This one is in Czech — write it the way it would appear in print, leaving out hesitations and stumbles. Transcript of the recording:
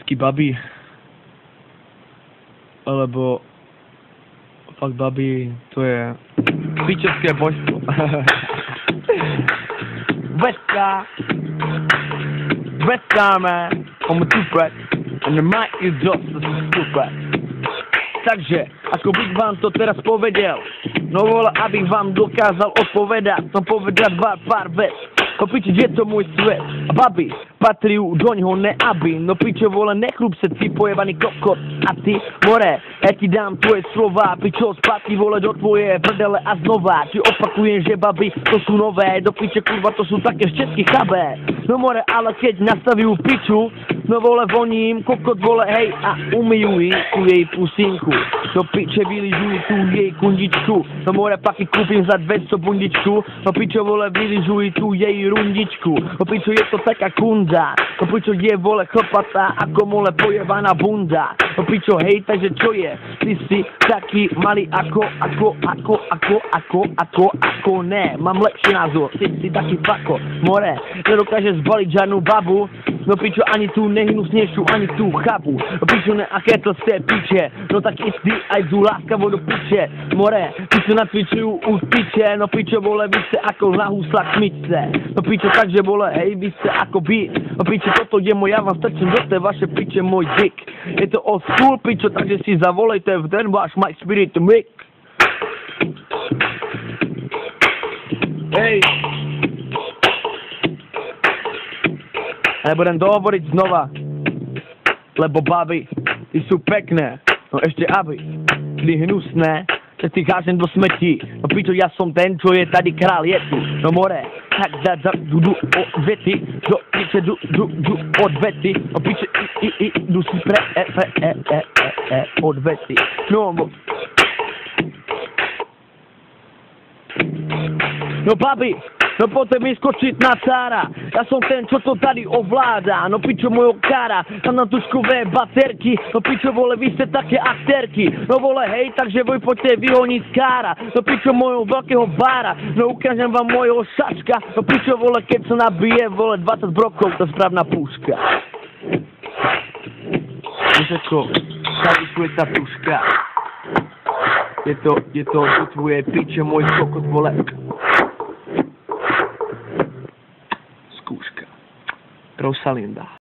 Taký babi. Alebo fakt babi, to je pičovské božstvo. Westka, man, I'm a two-pack, and the mic is just a two-pack. Takže, ako bych vám to teraz povedal, no vole, abych vám dokázal odpovedať, som povedať pár vec. No piči, je to môj svet, a babi patrí doňho ne aby, no pičo vole, nechlup se ty pojebaný kokot, a ty, more, ja ti dám tvoje slova, pičo, spatí vole do tvoje prdele a znova, ti opakujem, že babi, to sú nové, do piče kurva, to sú také štětky chabé, no more, ale keď nastavujú piču, no vole, voním, kokot vole, hej, a umyjú tu jej pusinku, do piče vyližujú tu jej kundičku, no more, pak ji kúpim za 200 bundičku, no pičo vole, vyližujú tu jej rundičku, no pičo, je to taká kunda, no pičo, je vole chlpatá, ako mole pojebaná bunda, no pičo, hej, takže čo je, ty si taký malý ako ne, mám lepší názor, ty si taký pako, more, nedokáže zbaliť žádnou babu, no pičo, ani tu nehnusnějšiu, ani tu chapu, no pičo, ne, aké to z té piče, no tak i ty aj jdu láskavo do piče, more, pičo, na Twitchu už piče, no pičo, vole, vy ste ako lahusla kmičce, no pičo, takže vole, hej, vy ste ako by, no pičo, toto je môj, ja vám strčím do té vaše piče môj dick, je to old school, pičo, takže si zavolejte v ten váš My Spirit Mic. Hej. Nebudem to hovoriť znova, lebo baby, ty sú pekné, no ešte aby, ty hnusné, že ty hážem do smetí, no pičo, ja som ten, čo je tady král, je tu, no more, tak du odvety, do piče du odvety, no piče du si odvety, no babi, no poďte mi skočiť na cára, ja som ten, čo to tady ovláda, no pičo mojho kára, tam na tuškové baterky, no pičo vole, vy ste také aktérky, no vole hej, takže voj poďte vyhoniť kára, no pičo mojho veľkého bára, no ukážem vám mojho šačka, no pičo vole, keď sa nabije, vole 20 brokov, to správna púška. Víšečko, tady tu je tá púška, je to tvoje piče, môj kokot, vole. Skúška. Rosalinda.